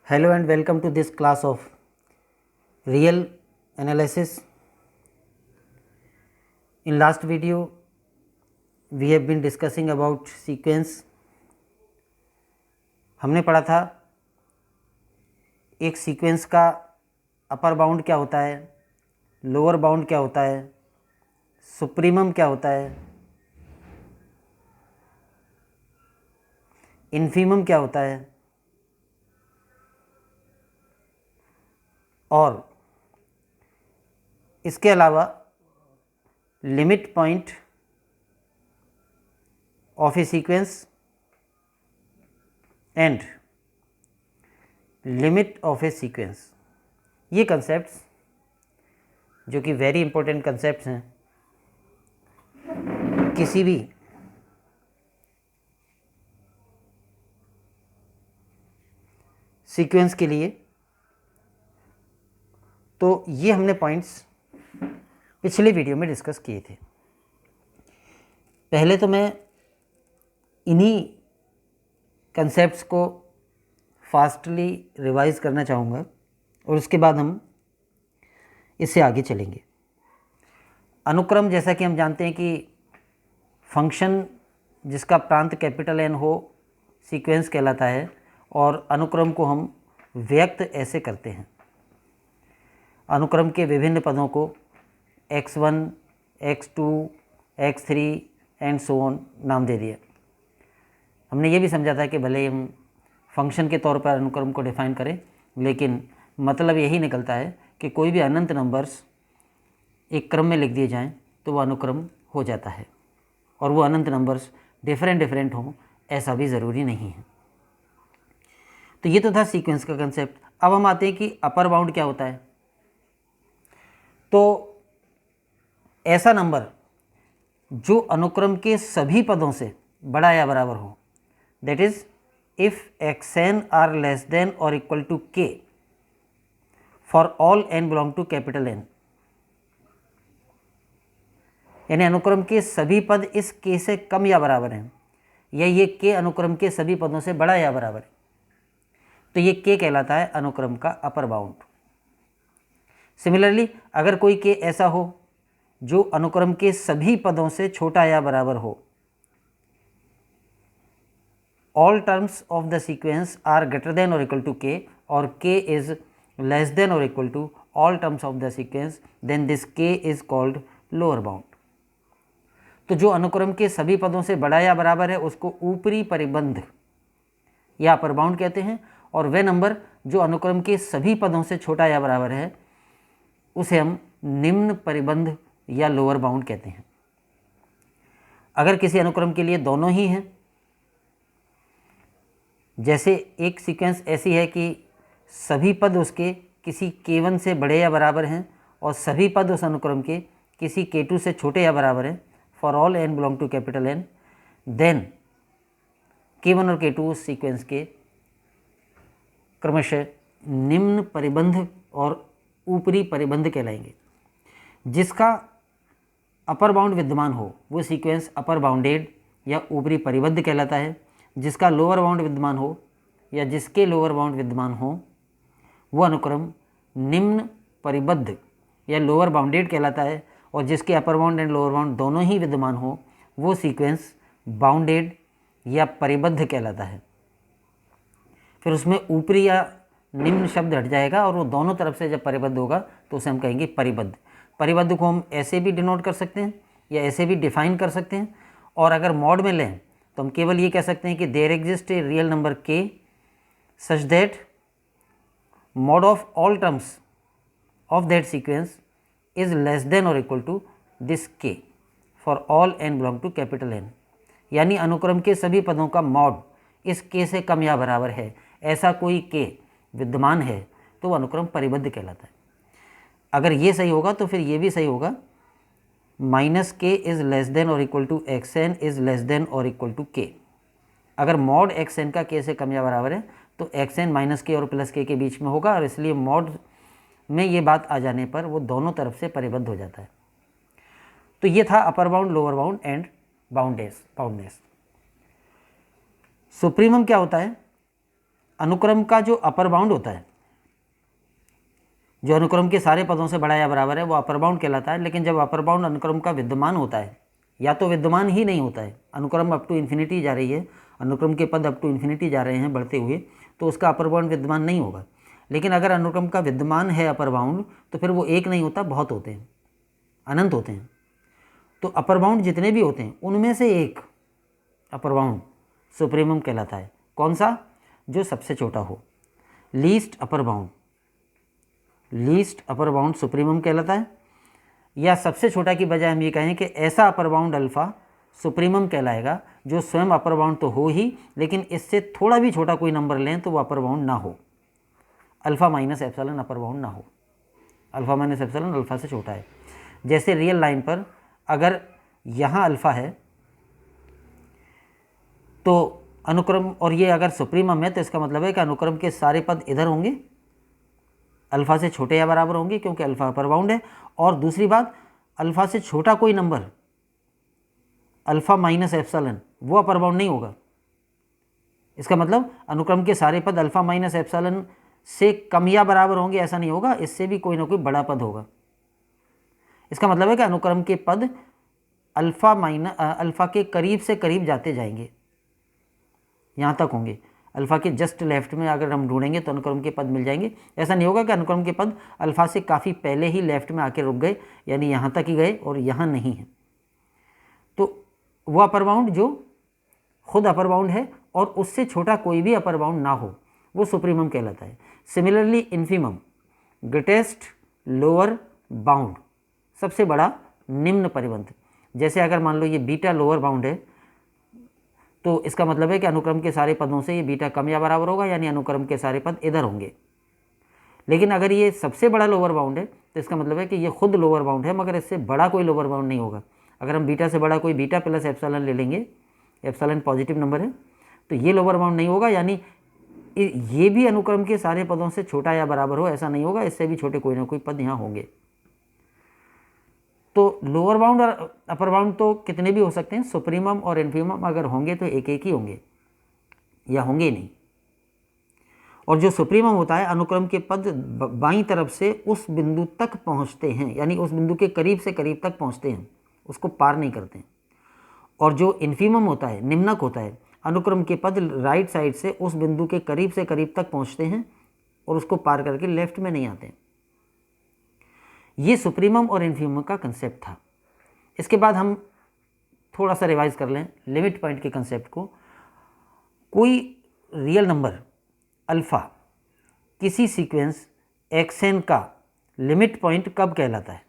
Hello and welcome to this class of real analysis. In last video we have been discussing about sequence. हमने पढ़ा था एक sequence का upper bound क्या होता है, लोअर बाउंड क्या होता है, सुप्रीमम क्या होता है, इन्फीमम क्या होता है और इसके अलावा limit point of A sequence and limit of A sequence. ये कंसेप्ट्स जो कि वेरी इंपॉर्टेंट कंसेप्ट्स हैं किसी भी सीक्वेंस के लिए। तो ये हमने पॉइंट्स पिछले वीडियो में डिस्कस किए थे। पहले तो मैं इन्हीं कंसेप्ट्स को फास्टली रिवाइज करना चाहूँगा और उसके बाद हम इससे आगे चलेंगे। अनुक्रम, जैसा कि हम जानते हैं कि फंक्शन जिसका प्रांत कैपिटल N हो सीक्वेंस कहलाता है और अनुक्रम को हम व्यक्त ऐसे करते हैं। अनुक्रम के विभिन्न पदों को x1, x2, x3 and so on नाम दे दिया। हमने ये भी समझा था कि भले हम फंक्शन के तौर पर अनुक्रम को डिफाइन करें, लेकिन मतलब यही निकलता है कि कोई भी अनंत नंबर्स एक क्रम में लिख दिए जाएं तो वो अनुक्रम हो जाता है, और वो अनंत नंबर्स डिफरेंट हों ऐसा भी ज़रूरी नहीं है। तो ये तो था सीक्वेंस का कंसेप्ट। अब हम आते हैं कि अपर बाउंड क्या होता है। तो ऐसा नंबर जो अनुक्रम के सभी पदों से बड़ा या बराबर हो, that is if xn are less than और equal to k for all n belong to capital N, यानी अनुक्रम के सभी पद इस k से कम या बराबर हैं, या ये k अनुक्रम के सभी पदों से बड़ा या बराबर है, तो ये k कहलाता है अनुक्रम का अपर बाउंड। सिमिलरली अगर कोई k ऐसा हो जो अनुक्रम के सभी पदों से छोटा या बराबर हो, all terms of the sequence are greater than और इक्वल टू k और k इज लेस देन और equal to all terms of the sequence, then this k is called lower bound. तो जो अनुक्रम के सभी पदों से बड़ा या बराबर है उसको ऊपरी परिबंध या अपर बाउंड कहते हैं, और वह नंबर जो अनुक्रम के सभी पदों से छोटा या बराबर है उसे हम निम्न परिबंध या लोअर बाउंड कहते हैं। अगर किसी अनुक्रम के लिए दोनों ही हैं, जैसे एक सीक्वेंस ऐसी है कि सभी पद उसके किसी k1 से बड़े या बराबर हैं और सभी पद उस अनुक्रम के किसी k2 से छोटे या बराबर हैं, for all n belong to capital N, then k1 और k2 उस सीक्वेंस के क्रमशः निम्न परिबंध और ऊपरी परिबंध कहलाएंगे। जिसका अपर बाउंड विद्यमान हो वो सीक्वेंस अपर बाउंडेड या ऊपरी परिबद्ध कहलाता है। जिसका लोअर बाउंड विद्यमान हो या जिसके लोअर बाउंड विद्यमान हो वो अनुक्रम निम्न परिबद्ध या लोअर बाउंडेड कहलाता है, और जिसके upper bound and lower bound दोनों ही विद्यमान हो वो सीक्वेंस बाउंडेड या परिबद्ध कहलाता है। फिर उसमें ऊपरी या निम्न शब्द हट जाएगा और वो दोनों तरफ से जब परिबद्ध होगा तो उसे हम कहेंगे परिबद्ध। परिबद्ध को हम ऐसे भी डिनोट कर सकते हैं या ऐसे भी डिफाइन कर सकते हैं, और अगर मॉड में लें तो हम केवल ये कह सकते हैं कि there exist a real number k such that mod of all terms of that sequence is less than और equal to this k for all n belong to capital N, यानी अनुक्रम के सभी पदों का मॉड इस k से कम या बराबर है, ऐसा कोई k विद्यमान है तो वह अनुक्रम परिबद्ध कहलाता है। अगर ये सही होगा तो फिर ये भी सही होगा, minus k is less than और equal to xn is less than और इक्वल टू k। अगर मॉड xn का k से कम या बराबर है तो xn माइनस k और प्लस k के बीच में होगा, और इसलिए मॉड में ये बात आ जाने पर वो दोनों तरफ से परिबद्ध हो जाता है। तो ये था upper bound, lower bound and boundness. Supremum क्या होता है? अनुक्रम का जो अपर बाउंड होता है, जो अनुक्रम के सारे पदों से बड़ा या बराबर है, वो अपर बाउंड कहलाता है। लेकिन जब अपर बाउंड अनुक्रम का विद्यमान होता है, या तो विद्यमान ही नहीं होता है, अनुक्रम अप टू इन्फिनिटी जा रही है, अनुक्रम के पद अप टू इन्फिनिटी जा रहे हैं बढ़ते हुए, तो उसका अपर बाउंड विद्यमान नहीं होगा। लेकिन अगर अनुक्रम का विद्यमान है अपर बाउंड, तो फिर वो एक नहीं होता, बहुत होते हैं, अनंत होते हैं। तो अपर बाउंड जितने भी होते हैं उनमें से एक अपर बाउंड सुप्रीमम कहलाता है। कौन सा? जो सबसे छोटा हो, least upper bound. Least upper bound supremum कहलाता है। या सबसे छोटा की बजाय हम ये कहें कि ऐसा अपर बाउंड अल्फ़ा सुप्रीमम कहलाएगा जो स्वयं अपर बाउंड तो हो ही, लेकिन इससे थोड़ा भी छोटा कोई नंबर लें तो वो अपर बाउंड ना हो, alpha minus epsilon upper bound ना हो। अल्फ़ा माइनस एप्सिलॉन अल्फ़ा से छोटा है। जैसे रियल लाइन पर अगर यहाँ अल्फ़ा है तो अनुक्रम, और ये अगर सुप्रीमम है तो इसका मतलब है कि अनुक्रम के सारे पद इधर होंगे, अल्फ़ा से छोटे या बराबर होंगे, क्योंकि अल्फ़ा अपर बाउंड है। और दूसरी बात, अल्फ़ा से छोटा कोई नंबर, अल्फ़ा माइनस एप्सिलॉन, वो अपर बाउंड नहीं होगा। इसका मतलब अनुक्रम के सारे पद अल्फ़ा माइनस एप्सिलॉन से कम या बराबर होंगे, ऐसा नहीं होगा, इससे भी कोई ना कोई बड़ा पद होगा। इसका मतलब है कि अनुक्रम के पद अल्फ़ा के करीब से करीब जाते जाएंगे, यहाँ तक होंगे। अल्फ़ा के जस्ट लेफ्ट में अगर हम ढूंढेंगे तो अनुक्रम के पद मिल जाएंगे। ऐसा नहीं होगा कि अनुक्रम के पद अल्फ़ा से काफ़ी पहले ही लेफ्ट में आके रुक गए, यानी यहाँ तक ही गए और यहाँ नहीं है। तो वो अपर बाउंड जो खुद अपर बाउंड है और उससे छोटा कोई भी अपर बाउंड ना हो, वो सुप्रीमम कहलाता है। Similarly infimum, greatest lower bound, सबसे बड़ा निम्न परिबंध। जैसे अगर मान लो ये बीटा लोअर बाउंड है, तो इसका मतलब है कि अनुक्रम के सारे पदों से ये बीटा कम या बराबर होगा, यानी अनुक्रम के सारे पद इधर होंगे। लेकिन अगर ये सबसे बड़ा लोअर बाउंड है तो इसका मतलब है कि ये खुद लोअर बाउंड है, मगर इससे बड़ा कोई लोअर बाउंड नहीं होगा। अगर हम बीटा से बड़ा कोई बीटा प्लस एप्सिलॉन ले लेंगे, एप्सिलॉन पॉजिटिव नंबर है, तो ये लोअर बाउंड नहीं होगा, यानी ये भी अनुक्रम के सारे पदों से छोटा या बराबर हो, ऐसा नहीं होगा, इससे भी छोटे कोई ना कोई पद यहाँ होंगे। तो लोअर बाउंड और अपर बाउंड तो कितने भी हो सकते हैं, सुप्रीमम और इन्फीमम अगर होंगे तो एक एक ही होंगे, या होंगे ही नहीं। और जो सुप्रीमम होता है, अनुक्रम के पद बाईं तरफ से उस बिंदु तक पहुंचते हैं, यानी उस बिंदु के करीब से करीब तक पहुंचते हैं, उसको पार नहीं करते हैं। और जो इन्फीमम होता है, निम्नक होता है, अनुक्रम के पद राइट साइड से उस बिंदु के करीब से करीब तक पहुंचते हैं और उसको पार करके लेफ्ट में नहीं आते। ये सुप्रीमम और इन्फीमम का कंसेप्ट था। इसके बाद हम थोड़ा सा रिवाइज कर लें लिमिट पॉइंट के कंसेप्ट को। कोई रियल नंबर अल्फ़ा किसी सीक्वेंस xn का लिमिट पॉइंट कब कहलाता है?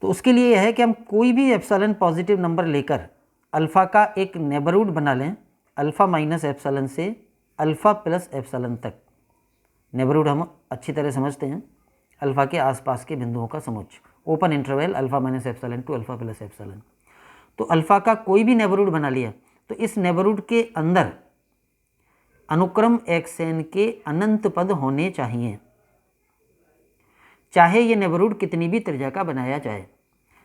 तो उसके लिए यह है कि हम कोई भी एप्सिलॉन पॉजिटिव नंबर लेकर अल्फ़ा का एक नेबरहुड बना लें, अल्फ़ा माइनस एप्सिलॉन से अल्फ़ा प्लस एप्सिलॉन तक। नेबरहुड हम अच्छी तरह समझते हैं, अल्फ़ा के आसपास के बिंदुओं का समुच्चय, open interval alpha minus epsilon to alpha plus epsilon. तो अल्फ़ा का कोई भी नेबरहुड बना लिया, तो इस नेबरहुड के अंदर अनुक्रम xn के अनंत पद होने चाहिए, चाहे ये नेबरहुड कितनी भी त्रिज्या का बनाया जाए।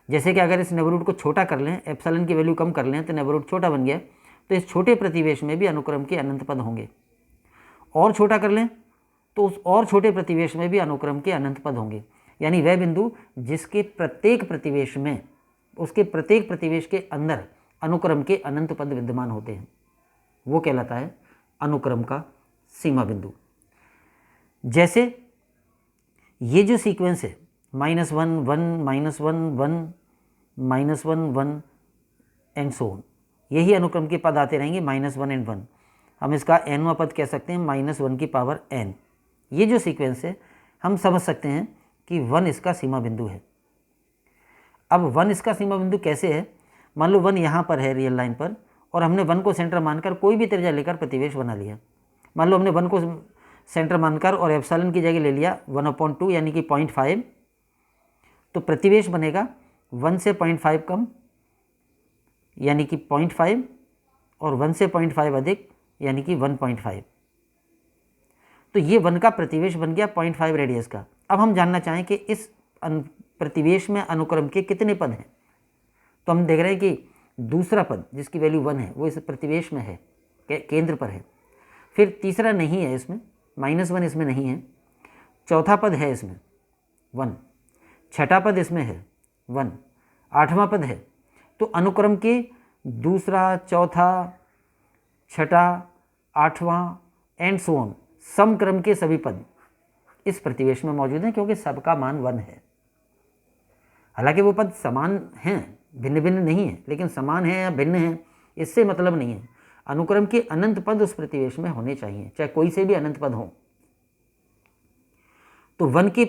जैसे कि अगर इस नेबरहुड को छोटा कर लें, एप्सिलॉन की वैल्यू कम कर लें, तो नेबरहुड छोटा बन गया, तो इस छोटे प्रतिवेश में भी अनुक्रम के अनंत पद होंगे। और छोटा कर लें तो उस और छोटे प्रतिवेश में भी अनुक्रम के अनंत पद होंगे, यानी वह बिंदु जिसके प्रत्येक प्रतिवेश में, उसके प्रत्येक प्रतिवेश के अंदर अनुक्रम के अनंत पद विद्यमान होते हैं, वो कहलाता है अनुक्रम का सीमा बिंदु। जैसे ये जो सीक्वेंस है -1 1 -1 1 -1 1 एंड सो ऑन, यही अनुक्रम के पद आते रहेंगे -1 एंड 1। हम इसका nवां पद कह सकते हैं -1 की पावर n। ये जो सीक्वेंस है हम समझ सकते हैं कि 1 इसका सीमा बिंदु है। अब 1 इसका सीमा बिंदु कैसे है? मान लो 1 यहाँ पर है रियल लाइन पर, और हमने 1 को सेंटर मानकर कोई भी त्रिज्या लेकर प्रतिवेश बना लिया। मान लो हमने 1 को सेंटर मानकर और एप्सिलॉन की जगह ले लिया 1/2 यानी कि 0.5, तो प्रतिवेश बनेगा 1 से 0.5 कम यानी कि 0.5 और 1 से 0.5 अधिक यानी कि 1.5। तो ये 1 का प्रतिवेश बन गया 0.5 रेडियस का। अब हम जानना चाहें कि इस प्रतिवेश में अनुक्रम के कितने पद हैं, तो हम देख रहे हैं कि दूसरा पद जिसकी वैल्यू 1 है वो इस प्रतिवेश में है, केंद्र पर है। फिर तीसरा नहीं है इसमें, -1 इसमें नहीं है। चौथा पद है इसमें 1, छठा पद इसमें है 1, आठवां पद है। तो अनुक्रम के दूसरा, चौथा, छठा, आठवां एंड सो ऑन समक्रम के सभी पद इस प्रतिवेश में मौजूद हैं, क्योंकि सबका मान 1 है। हालांकि वो पद समान हैं, भिन्न भिन्न नहीं है, लेकिन समान है या भिन्न है इससे मतलब नहीं है। अनुक्रम के अनंत पद उस प्रतिवेश में होने चाहिए, चाहे कोई से भी अनंत पद हो। तो 1 के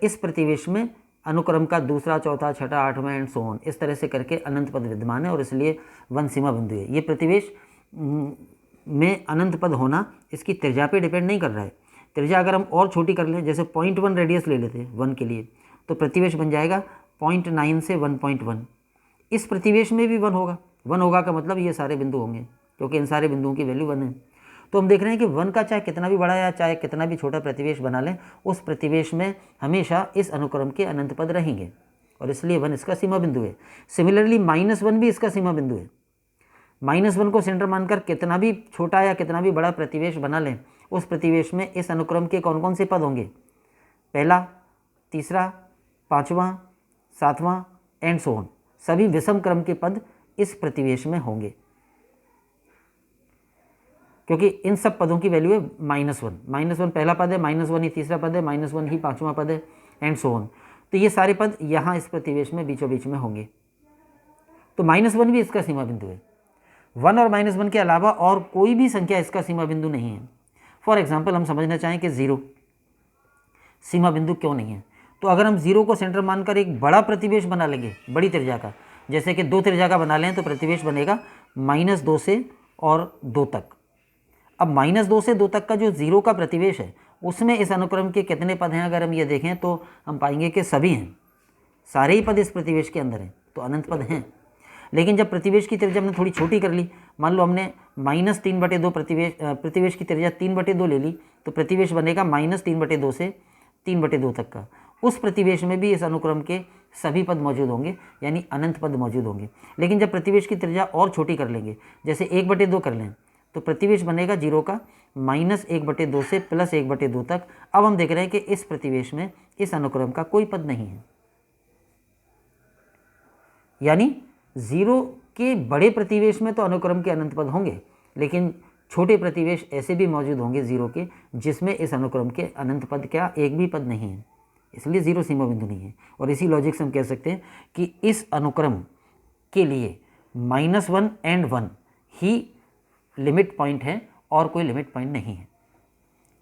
इस प्रतिवेश में अनुक्रम का दूसरा, चौथा, छठा, आठवां एंड सो ऑन इस तरह से करके अनंत पद विद्यमान है, और इसलिए 1 सीमा बिंदु है। ये प्रतिवेश में अनंत पद होना इसकी त्रिज्या पे डिपेंड नहीं कर रहा है। त्रिज्या अगर हम और छोटी कर लें, जैसे 0.1 रेडियस ले लेते हैं 1 के लिए, तो प्रतिवेश बन जाएगा 0.9 से 1.1। इस प्रतिवेश में भी 1 होगा। 1 होगा का मतलब ये सारे बिंदु होंगे, क्योंकि इन सारे बिंदुओं की वैल्यू 1 है। तो हम देख रहे हैं कि 1 का चाहे कितना भी बड़ा या चाहे कितना भी छोटा प्रतिवेश बना लें, उस प्रतिवेश में हमेशा इस अनुक्रम के अनंत पद रहेंगे, और इसलिए 1 इसका सीमा बिंदु है। सिमिलरली -1 भी इसका सीमा बिंदु है। -1 को सेंटर मानकर कितना भी छोटा या कितना भी बड़ा प्रतिवेश बना लें, उस प्रतिवेश में इस अनुक्रम के कौन कौन से पद होंगे? पहला, तीसरा, पाँचवां, सातवां एंड सो ऑन, सभी विषम क्रम के पद इस प्रतिवेश में होंगे, क्योंकि इन सब पदों की वैल्यू है -1। -1 पहला पद है, -1 ही तीसरा पद है, -1 ही पाँचवां पद है एंड सो ऑन। तो ये सारे पद यहाँ इस प्रतिवेश में बीचों बीच में होंगे। तो -1 भी इसका सीमा बिंदु है। 1 और -1 के अलावा और कोई भी संख्या इसका सीमा बिंदु नहीं है। फॉर एग्जाम्पल हम समझना चाहें कि 0 सीमा बिंदु क्यों नहीं है, तो अगर हम 0 को सेंटर मानकर एक बड़ा प्रतिवेश बना लेंगे बड़ी त्रिज्या का, जैसे कि 2 त्रिज्या का बना लें, तो प्रतिवेश बनेगा -2 से और 2 तक। अब -2 से 2 तक का जो 0 का प्रतिवेश है, उसमें इस अनुक्रम के कितने पद हैं अगर हम ये देखें, तो हम पाएंगे कि सभी हैं, सारे ही पद इस प्रतिवेश के अंदर हैं, तो अनंत पद हैं। लेकिन जब प्रतिवेश की त्रिज्या हमने थोड़ी छोटी कर ली, मान लो हमने -3/2 प्रतिवेश की त्रिज्या 3/2 ले ली, तो प्रतिवेश बनेगा -3/2 से 3/2 तक का। उस प्रतिवेश में भी इस अनुक्रम के सभी पद मौजूद होंगे, यानी अनंत पद मौजूद होंगे। लेकिन जब प्रतिवेश की त्रिज्या और छोटी कर लेंगे, जैसे 1/2 कर लें, तो प्रतिवेश बनेगा 0 का -1/2 से +1/2 तक। अब हम देख रहे हैं कि इस प्रतिवेश में इस अनुक्रम का कोई पद नहीं है, यानी 0 के बड़े प्रतिवेश में तो अनुक्रम के अनंत पद होंगे, लेकिन छोटे प्रतिवेश ऐसे भी मौजूद होंगे 0 के जिसमें इस अनुक्रम के अनंत पद क्या एक भी पद नहीं है, इसलिए 0 सीमा बिंदु नहीं है। और इसी लॉजिक से हम कह सकते हैं कि इस अनुक्रम के लिए -1 एंड 1 ही लिमिट पॉइंट है और कोई लिमिट पॉइंट नहीं है।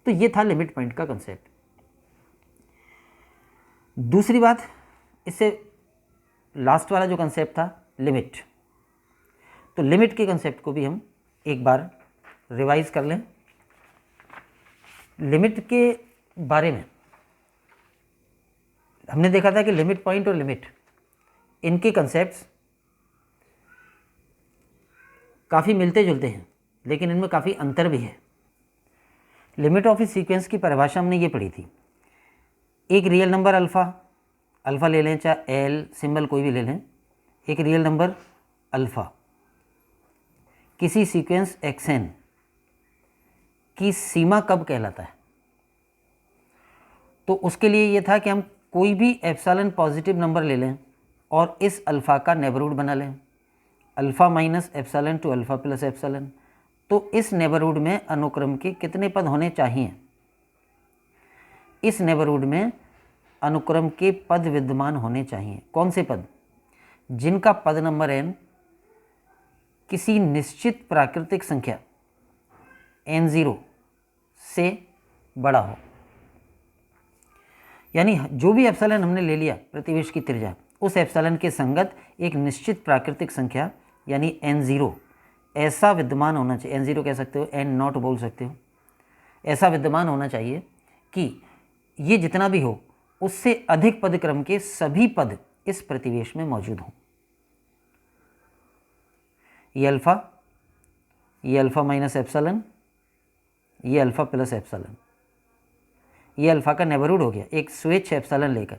तो ये था लिमिट पॉइंट का कंसेप्ट। दूसरी बात, इससे लास्ट वाला जो कंसेप्ट था लिमिट, तो लिमिट के कंसेप्ट को भी हम एक बार रिवाइज कर लें। लिमिट के बारे में हमने देखा था कि लिमिट पॉइंट और लिमिट, इनके कंसेप्ट्स काफ़ी मिलते जुलते हैं, लेकिन इनमें काफ़ी अंतर भी है। लिमिट ऑफ ए सीक्वेंस की परिभाषा हमने ये पढ़ी थी, एक रियल नंबर अल्फ़ा ले लें, चाहे एल सिंबल कोई भी ले लें, एक रियल नंबर अल्फ़ा किसी सीक्वेंस xn की सीमा कब कहलाता है। तो उसके लिए ये था कि हम कोई भी एप्सिलॉन पॉजिटिव नंबर ले लें और इस अल्फ़ा का नेबरहुड बना लें, alpha minus epsilon to alpha plus epsilon. तो इस नेबरहुड में अनुक्रम के कितने पद होने चाहिए? इस नेबरहुड में अनुक्रम के पद विद्यमान होने चाहिए। कौन से पद? जिनका पद नंबर n किसी निश्चित प्राकृतिक संख्या n0 से बड़ा हो, यानी जो भी एप्सिलॉन हमने ले लिया प्रतिवेश की त्रिज्या, उस एप्सिलॉन के संगत एक निश्चित प्राकृतिक संख्या यानी n0 ऐसा विद्यमान होना चाहिए। n0 कह सकते हो, n0 बोल सकते हो, ऐसा विद्यमान होना चाहिए कि ये जितना भी हो उससे अधिक पद क्रम के सभी पद इस प्रतिवेश में मौजूद हों। ये अल्फ़ा माइनस एप्सिलॉन, ये अल्फ़ा प्लस एप्सिलॉन, ये अल्फ़ा का नेबरहुड हो गया एक स्वेच्छ एप्सिलॉन लेकर।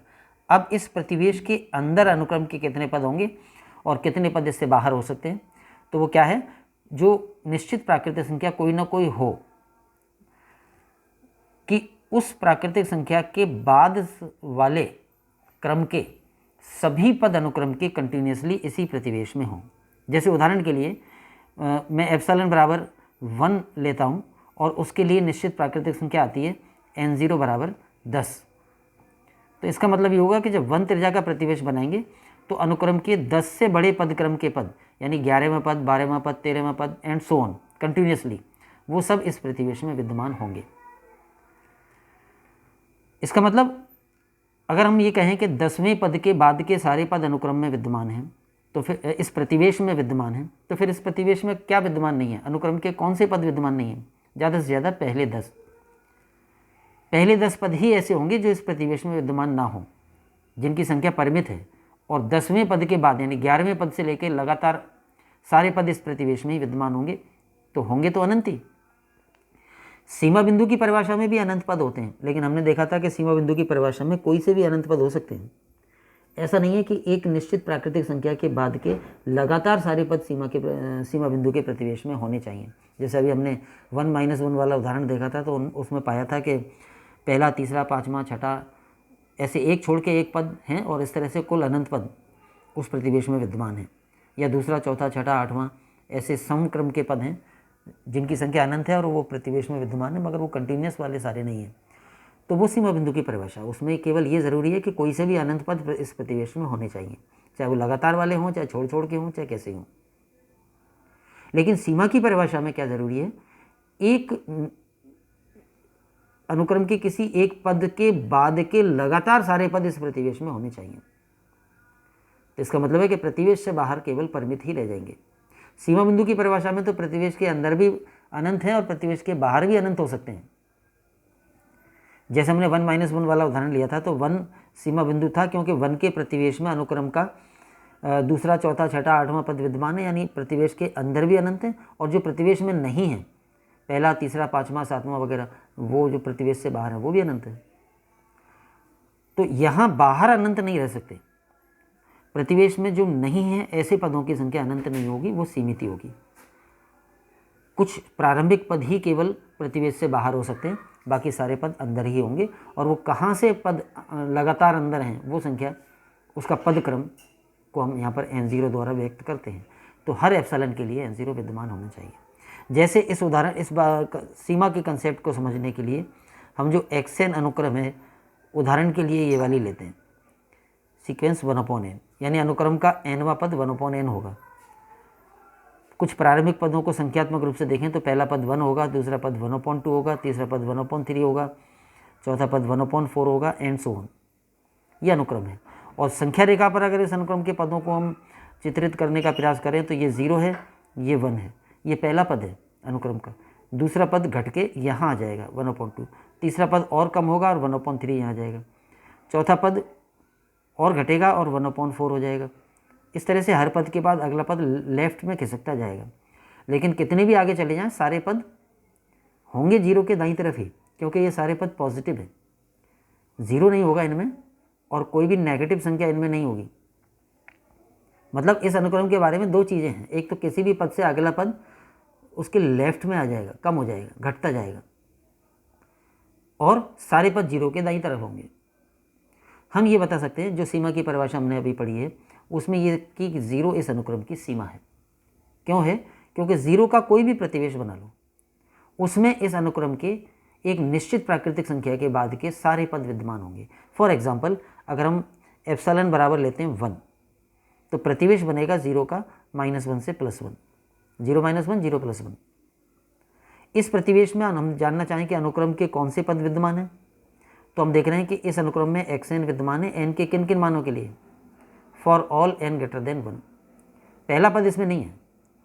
अब इस प्रतिवेश के अंदर अनुक्रम के कितने पद होंगे, और कितने पद इससे बाहर हो सकते हैं। तो वो क्या है, जो निश्चित प्राकृतिक संख्या कोई ना कोई हो कि उस प्राकृतिक संख्या के बाद वाले क्रम के सभी पद अनुक्रम के कंटिन्यूसली इसी प्रतिवेश में हों। जैसे उदाहरण के लिए मैं एप्सिलॉन बराबर 1 लेता हूँ और उसके लिए निश्चित प्राकृतिक संख्या आती है n0 बराबर 10। तो इसका मतलब ये होगा कि जब 1 त्रिज्या का प्रतिवेश बनाएंगे तो अनुक्रम के 10 से बड़े पद क्रम के पद, यानी 11वें पद, 12वें पद, 13वें पद एंड सो ऑन कंटिन्यूसली, वो सब इस प्रतिवेश में विद्यमान होंगे। इसका मतलब अगर हम ये कहें कि 10वें पद के बाद के सारे पद अनुक्रम में विद्यमान हैं, तो फिर इस प्रतिवेश में विद्यमान हैं, तो फिर इस प्रतिवेश में क्या विद्यमान नहीं है, अनुक्रम के कौन से पद विद्यमान नहीं हैं? ज़्यादा से ज़्यादा पहले 10 पद ही ऐसे होंगे जो इस प्रतिवेश में विद्यमान ना हो, जिनकी संख्या परिमित है। और 10वें पद के बाद यानी 11वें पद से लेकर लगातार सारे पद इस प्रतिवेश में ही विद्यमान होंगे, तो होंगे तो अनंत ही। सीमा बिंदु की परिभाषा में भी अनंत पद होते हैं, लेकिन हमने देखा था कि सीमा बिंदु की परिभाषा में कोई से भी अनंत पद हो सकते हैं। ऐसा नहीं है कि एक निश्चित प्राकृतिक संख्या के बाद के लगातार सारे पद सीमा बिंदु के प्रतिवेश में होने चाहिए। जैसे अभी हमने 1 - 1 वाला उदाहरण देखा था, तो उसमें पाया था कि पहला, तीसरा, पाँचवा, छठा ऐसे एक छोड़ के एक पद हैं और इस तरह से कुल अनंत पद उस प्रतिवेश में विद्यमान हैं। या दूसरा, चौथा, छठा, आठवां ऐसे समक्रम के पद हैं जिनकी संख्या अनंत है और वो प्रतिवेश में विद्यमान है, मगर वो कंटिन्यूस वाले सारे नहीं हैं। तो वो सीमा बिंदु की परिभाषा, उसमें केवल ये ज़रूरी है कि कोई से भी अनंत पद इस प्रतिवेश में होने चाहिए, चाहे वो लगातार वाले हों, चाहे छोड़ छोड़ के हों, चाहे कैसे हों। लेकिन सीमा की परिभाषा में क्या ज़रूरी है, एक अनुक्रम के किसी एक पद के बाद के लगातार सारे पद इस प्रतिवेश में होने चाहिए। तो इसका मतलब है कि प्रतिवेश से बाहर केवल परिमित ही रह जाएंगे। सीमा बिंदु की परिभाषा में तो प्रतिवेश के अंदर भी अनंत है और प्रतिवेश के बाहर भी अनंत हो सकते हैं। जैसे हमने 1 - 1 वाला उदाहरण लिया था, तो 1 सीमा बिंदु था क्योंकि 1 के प्रतिवेश में अनुक्रम का दूसरा, चौथा, छठा, आठवां पद विद्यमान है, यानी प्रतिवेश के अंदर भी अनंत है। और जो प्रतिवेश में नहीं है, पहला, तीसरा, पाँचवा, सातवां वगैरह, वो जो प्रतिवेश से बाहर है वो भी अनंत है। तो यहाँ बाहर अनंत नहीं रह सकते। प्रतिवेश में जो नहीं है ऐसे पदों की संख्या अनंत नहीं होगी, वो सीमित ही होगी। कुछ प्रारंभिक पद ही केवल प्रतिवेश से बाहर हो सकते हैं, बाकी सारे पद अंदर ही होंगे। और वो कहाँ से पद लगातार अंदर हैं, वो संख्या, उसका पद क्रम को हम यहाँ पर n0 द्वारा व्यक्त करते हैं। तो हर एप्सिलॉन के लिए n0 विद्यमान होना चाहिए। जैसे इस सीमा के कंसेप्ट को समझने के लिए हम जो xn अनुक्रम है, उदाहरण के लिए ये वाली लेते हैं, सीक्वेंस 1/n, यानी अनुक्रम का nवां पद 1/n होगा। कुछ प्रारंभिक पदों को संख्यात्मक रूप से देखें तो पहला पद 1 होगा, दूसरा पद 1/2 होगा, तीसरा पद 1/3 होगा, चौथा पद 1/4 होगा एंड सो ऑन। ये अनुक्रम है। और संख्या रेखा पर अगर इस अनुक्रम के पदों को हम चित्रित करने का प्रयास करें तो ये 0 है, ये 1 है, ये पहला पद है अनुक्रम का। दूसरा पद घट के यहाँ आ जाएगा 1/2, तीसरा पद और कम होगा और 1/3 यहाँ आ जाएगा, चौथा पद और घटेगा और 1/4 हो जाएगा। इस तरह से हर पद के बाद अगला पद लेफ्ट में खिसकता जाएगा। लेकिन कितने भी आगे चले जाएं, सारे पद होंगे 0 के दाईं तरफ ही, क्योंकि ये सारे पद पॉजिटिव है। 0 नहीं होगा इनमें और कोई भी नेगेटिव संख्या इनमें नहीं होगी। मतलब इस अनुक्रम के बारे में दो चीज़ें हैं, एक तो किसी भी पद से अगला पद उसके लेफ्ट में आ जाएगा, कम हो जाएगा, घटता जाएगा, और सारे पद 0 के दाईं तरफ होंगे। हम ये बता सकते हैं, जो सीमा की परिभाषा हमने अभी पढ़ी है उसमें ये कि 0 इस अनुक्रम की सीमा है। क्यों है? क्योंकि 0 का कोई भी प्रतिवेश बना लो, उसमें इस अनुक्रम के एक निश्चित प्राकृतिक संख्या के बाद के सारे पद विद्यमान होंगे। फॉर एग्जाम्पल, अगर हम एप्सिलॉन बराबर लेते हैं 1, तो प्रतिवेश बनेगा 0 का -1 से +1, 0 - 1 0 + 1। इस प्रतिवेश में हम जानना चाहें कि अनुक्रम के कौन से पद विद्यमान हैं, तो हम देख रहे हैं कि इस अनुक्रम में xn विद्यमान है, n के किन किन मानों के लिए, फॉर ऑल n > 1। पहला पद इसमें नहीं है,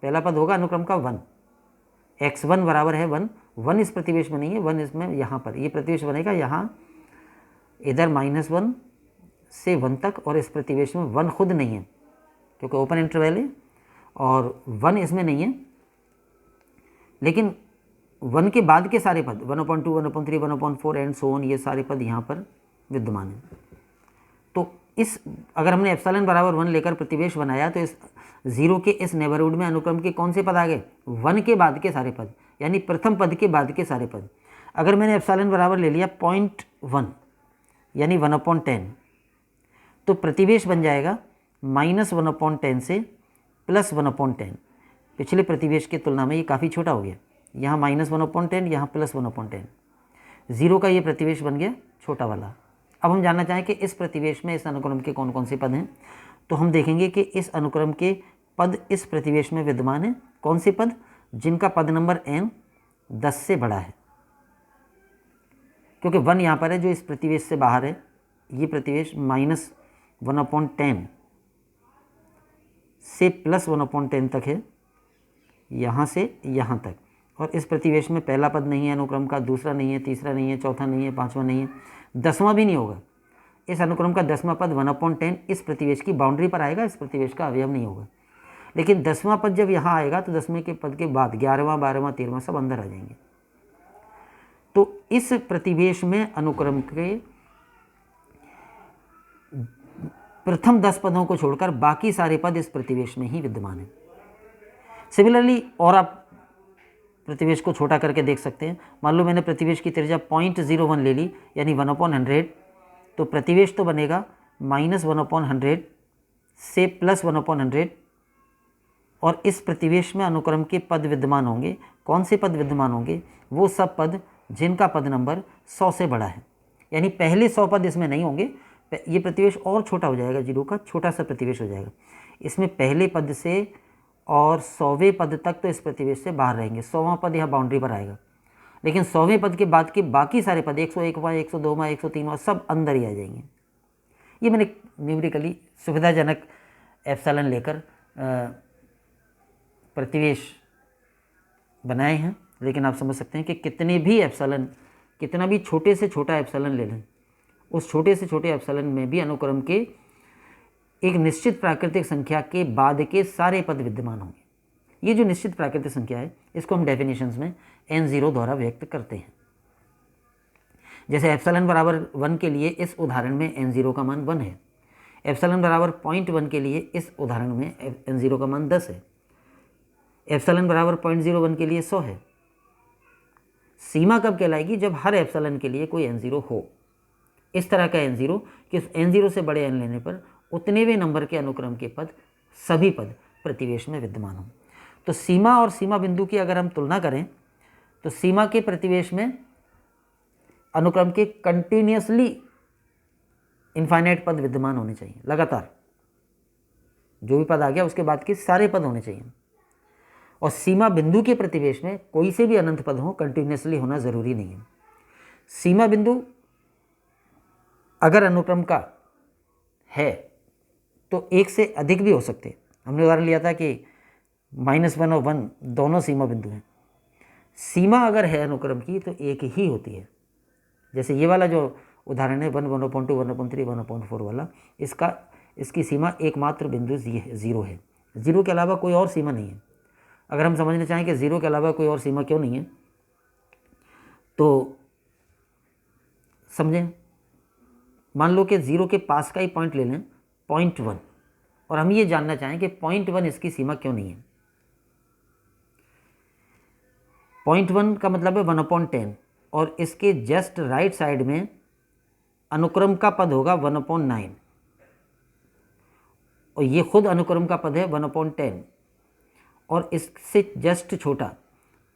पहला पद होगा अनुक्रम का 1, x1 बराबर है 1, 1 इस प्रतिवेश में नहीं है, 1 इसमें यहाँ पर, ये प्रतिवेश बनेगा यहाँ इधर -1 से 1 तक, और इस प्रतिवेश में 1 खुद नहीं है क्योंकि ओपन इंटरवल है, और 1 इसमें नहीं है। लेकिन 1 के बाद के सारे पद 1/2, 1/3, 1/4 एंड सो ऑन, ये सारे पद यहाँ पर विद्यमान हैं। तो इस अगर हमने एप्सिलॉन बराबर 1 लेकर प्रतिवेश बनाया तो इस 0 के इस नेबरहुड में अनुक्रम के कौन से पद आ गए? 1 के बाद के सारे पद, यानी प्रथम पद के बाद के सारे पद। अगर मैंने एप्सिलॉन बराबर ले लिया 0.1 यानी 1/10, तो प्रतिवेश बन जाएगा -1/10 से +1/10। पिछले प्रतिवेश की तुलना में ये काफ़ी छोटा हो गया, यहाँ -1/10, यहाँ +1/10। 0 का ये प्रतिवेश बन गया छोटा वाला। अब हम जानना चाहें कि इस प्रतिवेश में इस अनुक्रम के कौन कौन से पद हैं, तो हम देखेंगे कि इस अनुक्रम के पद इस प्रतिवेश में विद्यमान हैं। कौन से पद? जिनका पद नंबर n 10 से बड़ा है, क्योंकि 1 यहाँ पर है जो इस प्रतिवेश से बाहर है। ये प्रतिवेश -1/10 से +1/10 तक है, यहाँ से यहाँ तक। और इस प्रतिवेश में पहला पद नहीं है अनुक्रम का, दूसरा नहीं है, तीसरा नहीं है, चौथा नहीं है, पांचवा नहीं है, 10वां भी नहीं होगा। इस अनुक्रम का 10वां पद 1/10 इस प्रतिवेश की बाउंड्री पर आएगा, इस प्रतिवेश का अवयव नहीं होगा। लेकिन 10वां पद जब यहाँ आएगा तो 10वें के पद के बाद 11वां, 12वां, 13वां सब अंदर आ जाएंगे। तो इस प्रतिवेश में अनुक्रम के प्रथम 10 पदों को छोड़कर बाकी सारे पद इस प्रतिवेश में ही विद्यमान हैं। सिमिलरली और आप प्रतिवेश को छोटा करके देख सकते हैं। मान लो मैंने प्रतिवेश की त्रिज्या 0.01 ले ली, यानी 1/100, तो प्रतिवेश तो बनेगा -1/100 से +1/100। और इस प्रतिवेश में अनुक्रम के पद विद्यमान होंगे। कौन से पद विद्यमान होंगे? वो सब पद जिनका पद नंबर 100 से बड़ा है, यानी पहले 100 पद इसमें नहीं होंगे। ये प्रतिवेश और छोटा हो जाएगा, 0 का छोटा सा प्रतिवेश हो जाएगा। इसमें पहले पद से और 100वें पद तक तो इस प्रतिवेश से बाहर रहेंगे। 100वां पद यहाँ बाउंड्री पर आएगा, लेकिन 100वें पद के बाद के बाकी सारे पद 101वां, 102वां, 103वां सब अंदर ही आ जाएंगे। ये मैंने न्यूमेरिकली सुविधाजनक एप्सिलॉन लेकर प्रतिवेश बनाए हैं। लेकिन आप समझ सकते हैं कि कितने भी एप्सिलॉन, कितना भी छोटे से छोटा एप्सिलॉन ले लें, उस छोटे से छोटे एप्सिलॉन में भी अनुक्रम के एक निश्चित प्राकृतिक संख्या के बाद के सारे पद विद्यमान होंगे। ये जो निश्चित प्राकृतिक संख्या है, इसको हम डेफिनेशंस में n0 द्वारा व्यक्त करते हैं। जैसे एप्सिलॉन बराबर 1 के लिए इस उदाहरण में n0 का मान 1 है। एप्सिलॉन बराबर 0.1 के लिए इस उदाहरण में n0 का मान 10 है। एप्सिलॉन बराबर 0.01 के लिए 100 है। सीमा कब कहलाएगी? जब हर एप्सिलॉन के लिए कोई n0 हो। इस तरह का n0 कि n0 से बड़े n लेने पर उतने वे नंबर के अनुक्रम के पद, सभी पद प्रतिवेश में विद्यमान हों। तो सीमा और सीमा बिंदु की अगर हम तुलना करें तो सीमा के प्रतिवेश में अनुक्रम के कंटिन्यूअसली इनफाइनाइट पद विद्यमान होने चाहिए। लगातार जो भी पद आ गया उसके बाद के सारे पद होने चाहिए। और सीमा बिंदु के प्रतिवेश में कोई से भी अनंत पद हो, कंटिन्यूअसली होना ज़रूरी नहीं है। सीमा बिंदु अगर अनुक्रम का है तो एक से अधिक भी हो सकते हैं। हमने उदाहरण लिया था कि -1 और 1 दोनों सीमा बिंदु हैं। सीमा अगर है अनुक्रम की तो एक ही होती है। जैसे ये वाला जो उदाहरण है 1, 1/2, 1/3, 1/4 वाला, इसकी सीमा एकमात्र बिंदु 0 है। 0 के अलावा कोई और सीमा नहीं है। अगर हम समझना चाहें कि 0 के अलावा कोई और सीमा क्यों नहीं है, तो समझें। मान लो कि 0 के पास का ही पॉइंट ले लें 0.1, और हम ये जानना चाहें कि 0.1 इसकी सीमा क्यों नहीं है। 0.1 का मतलब है 1/10, और इसके जस्ट राइट साइड में अनुक्रम का पद होगा 1/9, और ये खुद अनुक्रम का पद है 1/10, और इससे जस्ट छोटा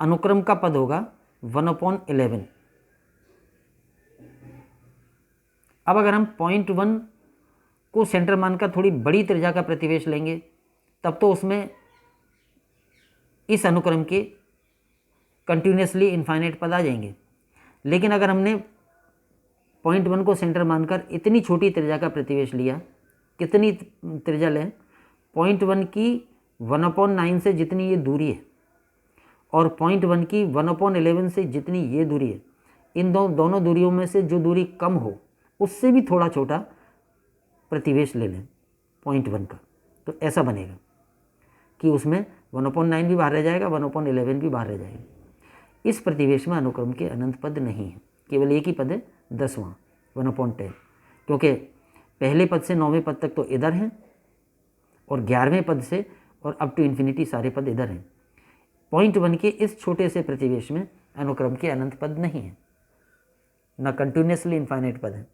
अनुक्रम का पद होगा 1/11। अब अगर हम 0.1 को सेंटर मानकर थोड़ी बड़ी त्रिज्या का प्रतिवेश लेंगे तब तो उसमें इस अनुक्रम के कंटिन्यूअसली इनफाइनाइट पद आ जाएंगे। लेकिन अगर हमने 0.1 को सेंटर मानकर इतनी छोटी त्रिज्या का प्रतिवेश लिया, कितनी त्रिज्या लें? 0.1 की 1/9 से जितनी ये दूरी है और 0.1 की 1/11 से जितनी ये दूरी है, इन दोनों दूरियों में से जो दूरी कम हो उससे भी थोड़ा छोटा प्रतिवेश ले लें 0.1 का, तो ऐसा बनेगा कि उसमें 1/9 भी बाहर रह जाएगा, 1/11 भी बाहर रह जाएगा। इस प्रतिवेश में अनुक्रम के अनंत पद नहीं है, केवल एक ही पद है 10वां 1/10, क्योंकि पहले पद से 9वें पद तक तो इधर हैं और 11वें पद से और अप टू इन्फिनिटी सारे पद इधर हैं। पॉइंट 1 के इस छोटे से प्रतिवेश में अनुक्रम के अनंत पद नहीं हैं, ना कंटिन्यूसली इन्फाइनाइट पद हैं।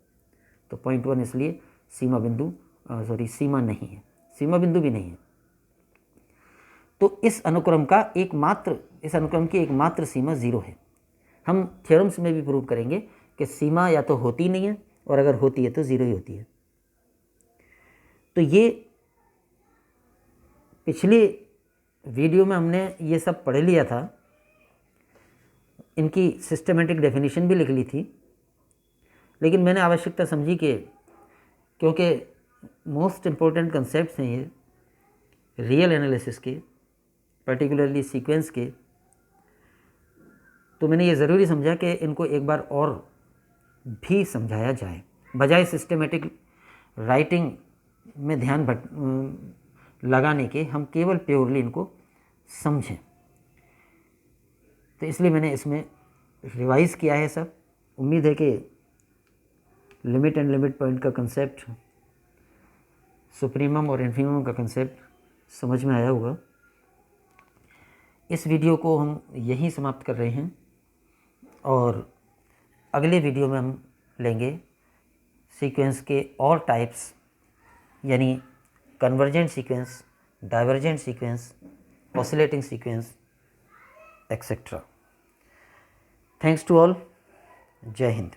तो पॉइंट 1 इसलिए सीमा नहीं है, सीमा बिंदु भी नहीं है। तो इस अनुक्रम की एकमात्र सीमा 0 है। हम थ्योरम्स में भी प्रूव करेंगे कि सीमा या तो होती नहीं है और अगर होती है तो 0 ही होती है। तो ये पिछले वीडियो में हमने ये सब पढ़ लिया था, इनकी सिस्टमेटिक डेफिनेशन भी लिख ली थी, लेकिन मैंने आवश्यकता समझी कि क्योंकि मोस्ट इम्पोर्टेंट कंसेप्ट्स हैं ये रियल एनालिसिस के, पर्टिकुलरली सीक्वेंस के, तो मैंने ये ज़रूरी समझा कि इनको एक बार और भी समझाया जाए, बजाय सिस्टमेटिक राइटिंग में ध्यान लगाने के हम केवल प्योरली इनको समझें। तो इसलिए मैंने इसमें रिवाइज़ किया है सब। उम्मीद है कि लिमिट एंड लिमिट पॉइंट का कंसेप्ट, सुप्रीमम और इन्फीमम का कंसेप्ट समझ में आया होगा। इस वीडियो को हम यहीं समाप्त कर रहे हैं और अगले वीडियो में हम लेंगे सीक्वेंस के और टाइप्स, यानी convergent sequence, divergent sequence, oscillating sequence, etcetera. Thanks to all. जय हिंद।